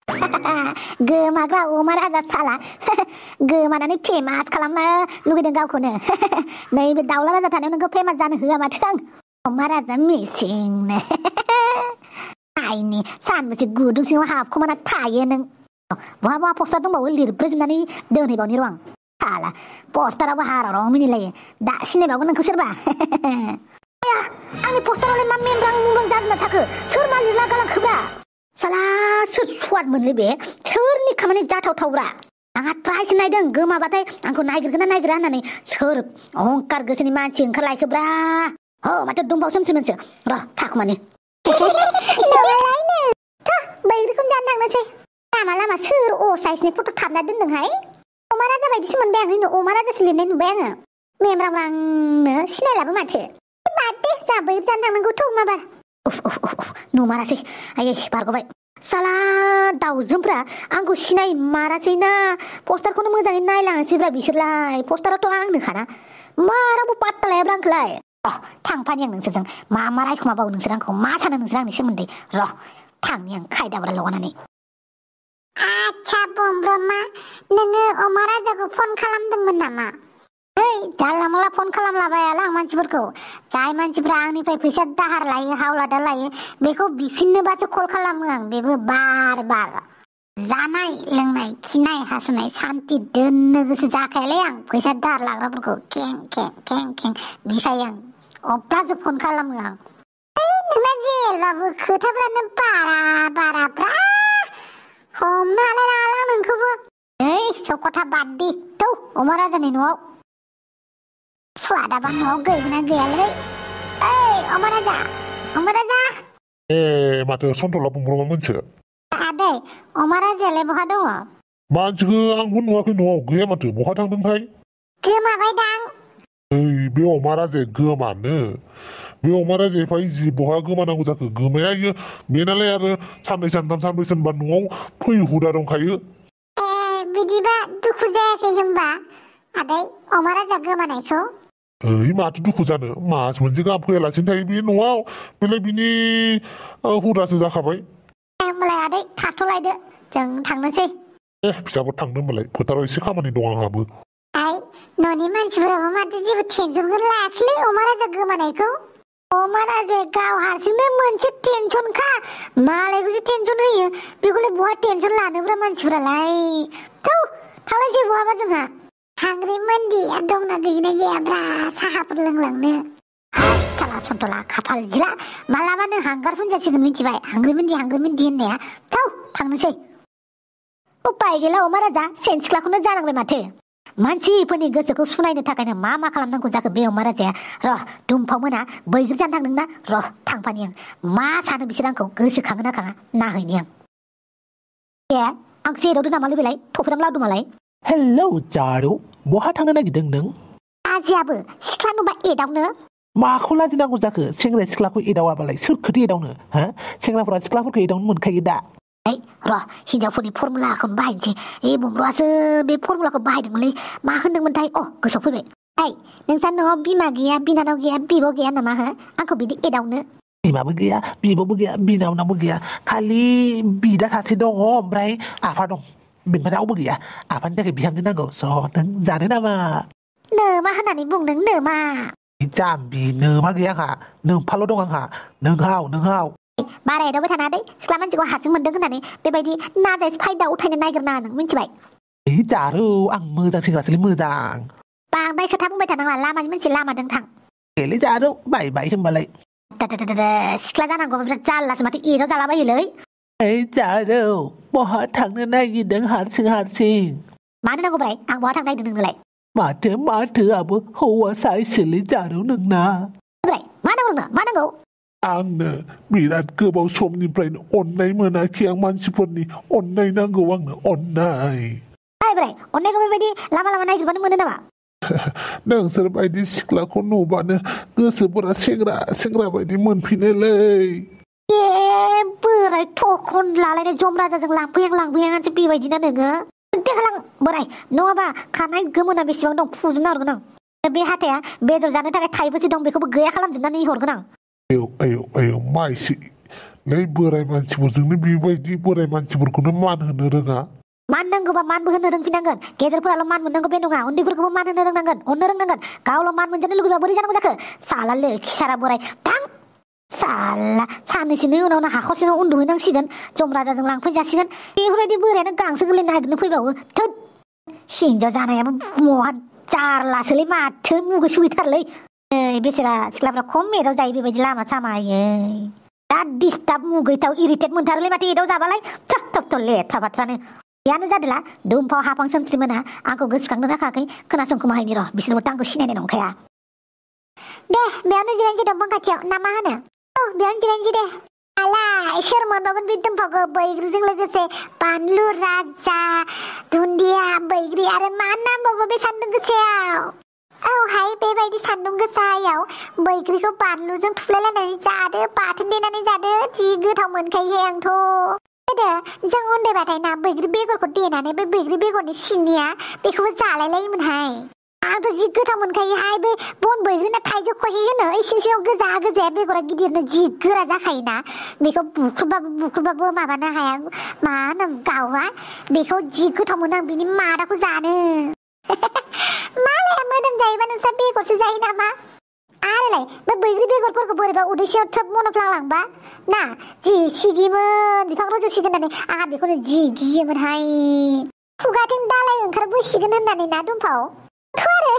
गोमाग्रा अमा राजा साला गोमानानै फेमास खालामनो लुगैदों गावखौनो नैबे दाउला राजा थानायाव नोंखौ फेमास जानो होआ माथो आं अमा राजा मिसिंनो आइनि सानबेसे गुदुं सिङाव हाबखुमाना थायो नों बहा बहा पस्टार दंबावो लिरब्रोजोबनानै दोनहैबावनि र' आं साला पस्टारावबो हाराव मिनिलायो दा सिनायबावगोन नोंखौ सोरबा आंनि पस्टारावलाय मा मेमब्रां मुंब्रां जाजोबना थाखो सोर मा लिरला गालांखोब्रा साला सोर सुवाद मोनलै बे सोरनि खामानि जाथावथावब्रा आंहा ट्रायसो नायदों गोमाबाथाय आंखौ नायगिरगोन ना नायगिरा होननानै सोर अहंकार गोसोनि मानसि ओंखारलायखोब्रा हो माथो दंबावसोमसो मोनसो र' थाखुमानि बैग्रिखौनो जानो थांनोसै लामा लामा सोर असाइसनि फट' थाबना दोनदोंहाय अमा राजा बायदिसो मोनबाय आं अमा राजासो लिरनाय नुबाय आङो मेमब्रांब्रांनो सिनायलाबो माथो बाद दे जा बैग्रि जानो थांनांगौथ' माबा नुमारासै आयै बारग'बाय साला दाउजोमफ्रा आंखौ सिनाय मारासैना पस्टारखौनो मोजाङै नायलाङासैब्रा बिसोरलाय पस्टाराथ' आंनोखाना मा रावबो पात्ता लायाब्रा आंखौलाय थांफानि आं नोंसोरजों मा रायखुमाबावो नोंसोर आंखौ मा सानो नोंसोर आंनि सोमोन्दै र' थांनि आं खायदाब्रा लगायनानै आच्छा बमब्रमा नोङो अमा राजाखौ फन खालामदोंमोन नामा जानला माला फन खालामलाबायालां मानसिफोरखौ जाय मानसिफ्रा आंनिफ्राय फैसा दाहार लायो हावलादा लायो बेखौ बिफिननोबासो कल खालामो आं बेबो बार बार जानाय लोंनाय खिनाय हासुनाय सान्ति दोननो गोसो जाखायालै आं फैसा दाहार लाग्राफोरखौ खें खें खें खें बिखायो आं अब्लासो फन खालामो आं नोंना जेब्लाबो खोथाफ्रानो बाराब्रा हमनो हालाय लाङालां नोंखौबो सब खोथा बाद दे थौ अमा राजानि न'आव स्वादाबा न'आव गैगोना गैयालै अमा राजा माथो सन्थला बुंब्रबा मोनसो आदै अमा राजायालाय बहा दङ मानसिखौ आंबो नुवाखै न'आव गैया माथो बहा थांदोंथाय गोमाबायदां बे अमा राजाया गोमानो बे अमा राजाया जि बहा गोमानांगौ जाखो गोमाया इयो बेनालाय आरो साननै सानथाम सानब्रै सानबा न'आव फै हुदा दंखायो बिदिबा दुखु जायाखै होनबा आदै अमा राजा गोमानायखौ माथो दुखु जानो मास मोनसे गाहाम फैयालासिनो थायो बे न'आव बेलाय बिनि हुदासो जाखाबाय होमबालाय आदै थाथ'लायदो जों थांनोसै फिसाफोर थांनो होमबालाय फोथाराव एसे खामानि दं आंहाबो न'नि मानसिफोराबो माथो जेबो टेनसनखौ लायाखैलै अमा राजा गोमानायखौ अमा राजाया गाव हारसिंनो मोनसे टेनसनखा मालायखौसो टेनसन होयो बेखौलाय बहा टेनसन लानोब्रा मानसिफोरालाय थौ थांलायसै बहाबा जोंहा हांग्रि मोन्दिया दंना गैना गैयाब्रा साहाफोर लोंलांनो साला सन्थला खाफाल जिला मालाबानो हांगार फोनजासिगोन मिथिबाय हांग्रि मोन्दि होननाया थौ थांनोसै उपाय गैला अमा राजा सेन सिख्लाखौनो जानांबाय माथो मानसिफोरनि गोसोखौ सुनायनो थाखायनो मा खालामनांगौ जाखो बे अमा राजाया र' दुमफाव मोना बैग्रि जानो थांदोंना र' थांफानि आं मा सानो बिसोर आंखौ गोसोखाङो ना खाङा नाहैनि आं आंसो एदावदो नामालै बेलाय थफेराम लावदुमालाय हेलौ जारौ बहा थांनो नागिरदों नों आजियाबो सिख्ला नुबा एदावनो माखौ लाजिनांगौ जाखो सेंग्रा सिख्लाखौ एदावाबालाय सोरखौथो एदावनो सेंग्राफोरा सिख्लाफोरखौ एदावनो मोनखायो दा र' हिनजावफोरनि फर्मुलाखौनो बाहायनोसै बुमब्र'आसो बे फर्मुलाखौ बाहायदोंमोनलै मा होनदोंमोनथाय गोसोआव फैबाय नोंसा न'आव बिमा गैया बिनानाव गैया बिब' गैया नामा आंखौ बिदि एदावनो बिमाबो गैया बिब'बो गैया बिनानावबो गैया खालि बिदा सासे दङ ओमफ्राय आफा दं बेनिफ्राय रावबो गैया आफानि थाखाय बिहामजो नांगौ स' नों जानो नामा नोमा होननानै बुंदों नोमा जाम्बि नोमा गैया आंहा नोमफाल' दं आंहा नोंहाव बारा एदावबाय थानाङा सिख्ला मानसिखौ हारसिं मोनदों होननानै बेबायदि नाजायस फायदा उठायनो नागिरनाङा नों मिथिबाय जारौ आं मोजां सेंग्रासोलै मोजां बांद्राय खोथा बुंबाय थानाङा लामानि मोनसे लामाजों थां एलै जारौ बाय होनबालाय सिख्ला जानांगौ बिराद जारलासो माथो एराव जालाबायोलै जारौ बहा थांनो नागिरदों हारसिं मानो नांगौ ब्राय आं बहा थांनो नागिरदों नोंनोलाय माथोआबो हौवा साइसलै जारौ नोंना ब्राय मा नांगौ आंनो बिराद गोबाव समनिफ्रायनो अननाय मोनाखै आं मानसिफोरनि अननाय नांगौ आंनो अननाय ब्राय अननायखौ बेबायदि लामा नागिरबानो मोनो नामा नोंसोर बायदि सिख्लाखौ नुबानो गोसोफोरा सेंग्रा बायदि मोनफिनोलै बोराय थखन लालायनाय जम राजाजों लांफैहांसो बेबायदिना नोङो देखालां बोराय नङाबा खानाय गोमोना बेसेबां दं फुजोबना हरगोन आं बे हाथाया बेदर जानो थाखाय थाइबेसे दं बेखौबो गैया खालामजोबनानै हरगोन आं आयौ माइसि नै बोराय मानसिफोरजोंनो बेबायदि बोराय मानसिफोरखौनो मान होनो रोङा मान नांगौबा मानबो होनो रोंफिननांगोन गेदेरफोराल' मान मोननांगौ बे नङा उन्दैफोरखौबो मान होनो रोंनांगोन अननो रोंनांगोन गावल' मान मोनजानो लुगैबा बोरै जानांगौ जाखो साला लोखिसारा बोराय थां साला साननैसोनि उनावनो हाखर सिङाव उन्दुहैनांसिगोन जमराजाजों लांफैजासिगोन बेफोरबायदि बोरायानो गांसो गोरलै नागिरनो फैबावो थोद हिनजाव जानायाबो महा जारलासोलै माथो मुगै सुगैथारलै बेसेरा सिख्लाफ्रा खम एदाव जायो बेबायदि लामा सामायै दा डिस्टार्ब मुगैथाव इरिटेट मोनथारोलै माथो एदाव जाबालाय थब लेथ्रा बाथ्रानो यानो जादोला दुमफाव हाफां सोमस्रि मोना आंखौ गोसोखांनो थाखाखै खोनासंखोमाहैनि र' बिसोरबोथ' आंखौ सिनायनाय नंखाया दे बेयावनो जिरायनोसै दंफां खाथियाव ना मा होनो बेयावनो जिरायनोसै दे आलाय सोर मोनबावगोन बे दुमफावखौ बैग्रिजों लोगोसे बानलु राजा दुन्दिया बैग्रि आरो मा नांबावगौ बे सान्दुं गोसायाव औहाय बेबायदि सान्दुं गोसायाव बैग्रिखौ बानलुजों थुफ्लायलायनानै जादो बाथोन देनानै जादो जि गोथाव मोनखायो आंथ' गोदो जों उन्दैबाथाय ना बैग्रि बेगरखौ देनानै बे बैग्रि बेगरनि सिंनिया बेखौबो जालायलायोमोनहाय आंथ' जि गोथाव मोनखायोहाय बे बन बैग्रिना थाइजौ खहे होनो इसिं सिङाव गोजा बेगरा गिदिरनो जि गोरा जाखायोना बेखौ बुख्रुबबाबो माबानो हाया मा होनो गावा बेखौ जि गोथाव मोनो आं बिनि मादाखौ जानो मालाया मोदोम जायोबा नोंस्रा बेगरसो जायो नामा आरोलाय बे बैग्रि बेगरफोरखौ बोरैबा उदैसेयाव थ्रोब मन'फ्लांलांबा ना जि सिगिमोन बिफां रज'सिगोन होननानै आंहा बेखौनो जि गियोमोनहाय खुगाथिं दालाय ओंखारबोसिगोन होननानै ना दुमफाव आरो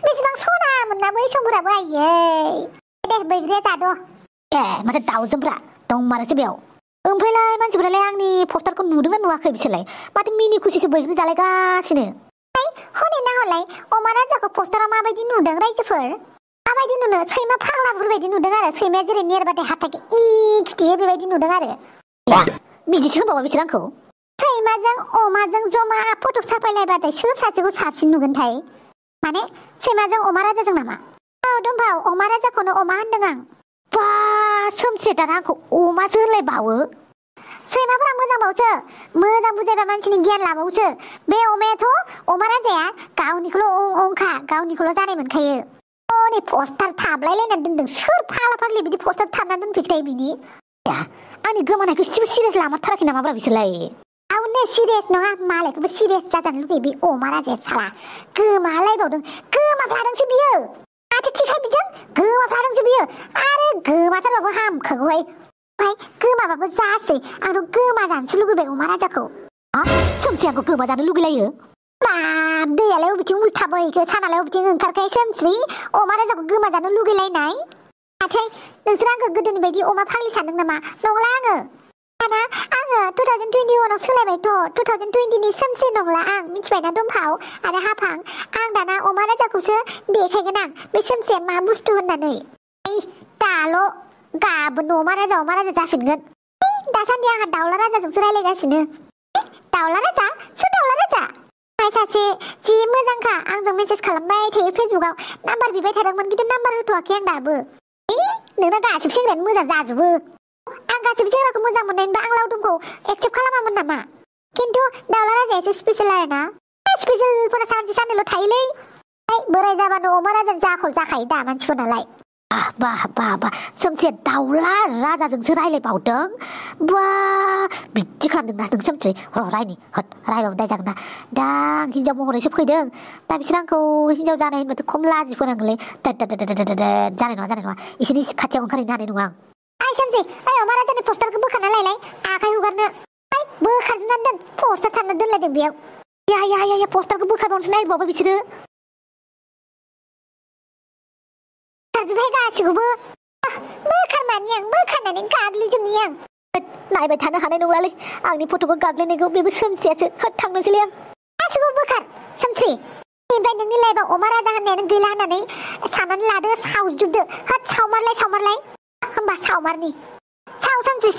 बेसेबां सनामोन ना बै समफोराबो आयै दे बैग्रिया जाद' माथो दाउजोंफ्रा दंमारोसो बेयाव ओमफ्रायलाय मानसिफोरालाय आंनि पस्टारखौ नुदोंना नुवाखै बिसोरलाय माथो मिनि खुसिसो बैग्रि जालायगासिनो हनै नाहरलाय अमा राजाखौ पस्टाराव माबायदि नुदों रायजोफोर माबायदि नुनो सैमा फाग्लाफोरबायदि नुदों आरो सैमाया जेरै नेरबाथाय हाथाइखौ खिथियो बेबायदि नुदों आरो बिदिसो होनबावो बिसोर आंखौ सैमाजों अमाजों जमा फट' साफायलायबाथाय सोर सासेखौ साबसिन नुगोनथाय माने सैमाजों अमा राजाजों नामा औ दुमफाव अमा राजाखौनो अमा होनदों आं बा सोमस्रि दाना आंखौ अमासो होनलायबावो सैमाफोरा मोजांबावसो मोजां बुजायबा मानसिनि गियान लाबावसो बे अमायाथ' अमा राजाया गावनिखौल' अंखा गावनिखौल' जानाय मोनखायो नै पस्टार थाबलायलायनानै दोनदों सोर फाग्ला फाग्लि बिदि पस्टार थाबनानै दोनफैखायो बिनि आंनि गोमानायखौ इसेबो सिरियास लामारथाराखै नामाब्रा बिसोरलाय आवनो सिरियास नङा मालायखौबो सिरियास जाजानो लुगैयो बे अमा राजाया साला गोमालायबावदों गोमाफ्लादोंसो बियो माथो थिखाय बिदों गोमाफ्लादोंसो बियो आरो गोमाथारबाबो हामखागौहाय गोमाबाबो जासै आंथ' गोमाजानोसो लुगैबाय अमा राजाखौ सोमस्रि आंखौ गोमाजानो लुगैलायो बाब दैयालाय अबेथिं उल्था बोहैखो सानालाय अबेथिं ओंखारखाय सोमस्रि अमा राजाखौ गोमाजानो लुगैलायनाय नाथाय नोंसोर आंखौ गोदोनि बायदि अमा फाग्लि सानदों नामा नंला आङो 2021आव सोलायबायथ' 2020नि सोमस्रि नंला आं मिथिबायना दुमफाव आरो हाफां आं दाना अमा राजाखौसो देखायगोन आं बे सोमस्रिया मा बुस्थु होननानै दाल' गाबोन अमा राजा जाफिनगोन दासान्दि आंहा दाउला राजाजोंसो रायलायगासिनो दाउला राजा सोर दाउला राजा सासे जि मोजांखा आंजों मेसेज खालामबाय थायो फेसबुकआव नाम्बार बिबाय थादोंमोन खिन्थु नाम्बार होथ'वाखै आं दाबो नोंना गासिबो सेंग्रायानो मोजां जाजोबो आं गासिबो सेंग्राखौ मोजां मोननायनिबा आं लावदुमखौ एक्सेप्ट खालामामोन नामा खिन्थु दाउला राजाया एसे स्पेसियेल आरोना स्पेसियेलफोरा सानसे साननैल' थायोलै बोराय जाबानो अमा राजा जाखायो दा मानसिफोरनालाय बा सोमस्रिया दाउला राजाजोंसो रायलायबावदों बा बिदि खालामदोंना नों सोमस्रि र' रायबाबो दाय जागोन ना दा आं हिनजाव महरैसो फैदों दा बिसोर आंखौ हिनजाव जानाय होनबाथ' खम लाजि फोनांगोनलै जानाय नङा इसोरनि खाथियाव ओंखारहैनो हानाय नङा आं सोमस्रि अमा राजानि पस्टारखौ बोखारना लायलाय आखाइ हुगारनो बोखारजोबनानै दोन पस्टार थांना दोनलायदों बेयाव या पस्टारखौ बोखारबावनोसो नायबावबाय बिसोरो जोबबाय गासिखौबो बोखारनानै गाग्लिजोबनि आं नायबाय थानो हानाय नंलालै आंनि फट'खौ गाग्लिनायखौ बेबो सोमस्रियासो थांनोसैलै आं गासिखौबो बोखार सोमस्रि ओमफ्राय नोंनि लाइफआव अमा राजा होननायानो गैला होननानै साननानै लादो सावजोबदो सावमारलाय होमबा सावमारनि सोमस्रि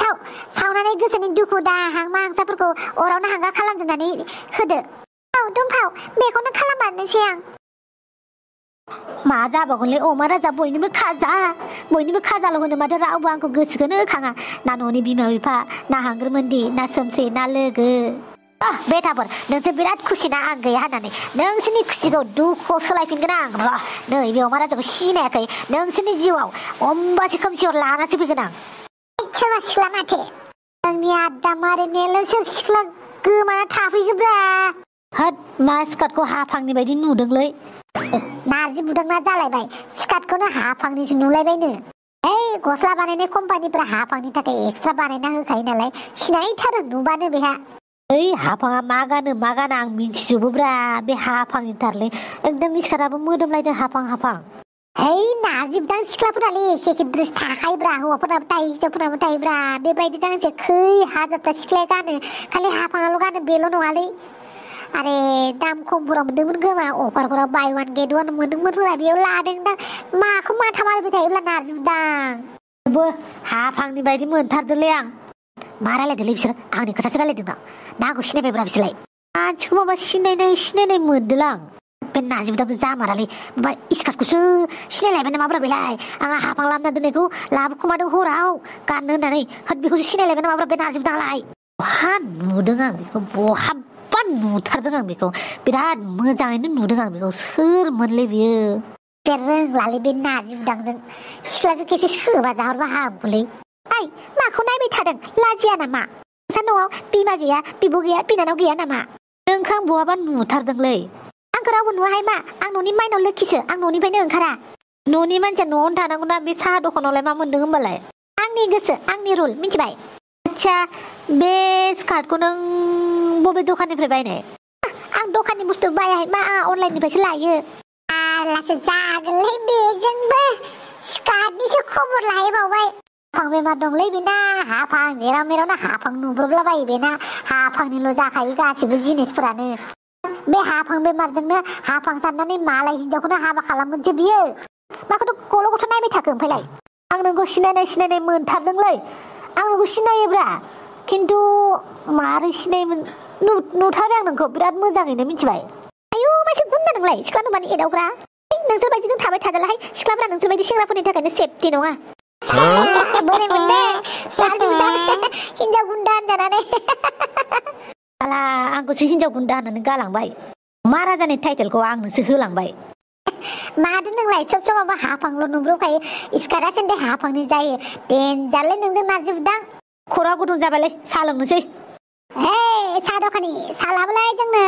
सावनानै गोसोनि दुखु दाहां माहांसाफोरखौ अरावनो हांगार खालामजोबनानै होदो दुमफाव बेखौनो खालाममारनोसै आं मा जाबावगोनलै अमा राजा बयनिबो खाजाल' होनो माथो रावबो आंखौ गोसोखौनो होखाङा ना न'नि बिमा बिफा ना हांग्रोमोनदि ना सोमस्रि ना लोगो बेटाफोर नोंसोर बिराद खुसिना आं गैया होननानै नोंसोरनि खुसिखौ दुखुआव सोलायफिनगोन आं र' नै बे अमा राजाखौ सिनायाखै नोंसोरनि जिउआव अम्बासि खोमसियाव लानासो फैगोन आं सोरबा सिख्ला माथो आंनि आदा मारिनायाल'सो सिख्ला गोमाना थाफैगोब्रा होद मा स्कार्टखौ हाफांनि बायदि नुदोंलै नारजि बुदांना जालायबाय स्कार्टखौनो हाफांनिसो नुलायबायनो गस्ला बानायनाय कम्पानिफ्रा हाफांनि थाखाय एक्सट्रा बानायना होखायो नालाय सिनायथारो नुबानो बेहा हाफाङा मा गानो आं मिथिजोबोब्रा बे हाफांनिथारलै एकदम स्कार्टआबो मोदोमलायदों हाफां नारजि बुदां सिख्लाफोरालै एखे ड्रेस थाखायोब्रा हौवाफोरनाबो थायो हिनजावफोरनाबो थायोब्रा बेबायदि गांसे खै हाजारथा सिख्लाया गानो खालि हाफाङाल' गानो बेल' नङालै आरे दाम खमफोराव मोनदोंमोन गोमा अफारफोराव बाय वान गेट वान मोनदोंमोनफोरा बेयाव लादोंदां माखौ माथा मारिबाय थायोब्ला नारजि बुदां हाफांनि बायदि मोनथारदोंलै आं मा रायलायदोंलै बिसोर आंनि खोथासो रायलायदों ना नाखौ सिनायबायब्रा बिसोरलाय मानसिखौ माबा सिनायनाय मोनदों आं बे नारजि बुदांजों जामारालै माबा स्कार्टखौसो सिनायलायबाय नामाब्रा बेलाय आंहा हाफां लाबोना दोननायखौ लाबोखोमादों हराव गाननो होननानै होद बेखौसो सिनायलायबाय नामाब्रा बे नारजि बुदांलाय बहा नुदों आं बेखौ बहाबा नुथारदों आं बेखौ बिराद मोजाङैनो नुदों आं बेखौ सोरमोनलै बियो बे रोंलालै बे नारजि बुदांजों सिख्लाजों खेबसे सोबा जाहरबा हामगौलै माखौ नायबाय थादों लाजिया नामा नोंसा न'आव बिमा गैया बिब' गैया बिनानाव गैया नामा नोंखौ आं बहाबा नुथारदोंलै आंखौ रावबो नुवाहाय मा आं न'नि माइनाव लोखिसो आं न'निफ्रायनो ओंखारा न'नि मानसिया न'आवनो थानांगौना बे साहा दखानावलाय मा मोनदों होमबालाय आंनि गोसो आंनि रुल मिथिबाय आच्छा बे स्कार्टखौ नों बबे दखाननिफ्राय बायनाय आं दखाननि बुस्थु बायाहाय मा आं अनलाइननिफ्रायसो लायो आलासो जागोनलै बेजोंबो स्कार्टनिसो खबर लाहैबावबाय हाफां बेमार दंलै बेना हाफां जेराव मेरावनो हाफां नुब्रबलाबायो बेना हाफांनिल' जाखायो गासिबो जिनिसफोरानो बे हाफां बेमारजोंनो हाफां साननानै मालाय हिनजावखौनो हाबा खालामगोनसो बियो माखौथ' गल' गथ' नायबाय थाखो ओमफ्रायलाय आं नोंखौ सिनायनाय मोनथारदोंलै आं नोंखौ सिनायोब्रा खिन्थु मारै सिनायोमोन नुथारबाय आं नोंखौ बिराद मोजाङैनो मिथिबाय आयु मासे गुन्दा नोंलाय सिख्ला नुबानो एदावग्रा नोंसोर बायदिजों थाबाय थाजालाहाय सिख्लाफोरा नोंसोर बायदि सेंग्राफोरनि थाखायनो सेफटि नङा बोरै मोनदों हिनजाव गुन्दा होनजानानै आला आंखौसो हिनजाव गुन्दा होननानै गालांबाय महाराजानि टाइटेलखौ आंनोसो होलांबाय मादो नोंलाय सब समावबो हाफांल' नुब्रबखायो स्कार्टआ सेन्देल हाफांनि जायो देनजारलै नोंजों नारजि बुदां खर'आ गुदुं जाबायलै साहा लोंनोसै साहा दखानि साहा लाबोलाय जोंनो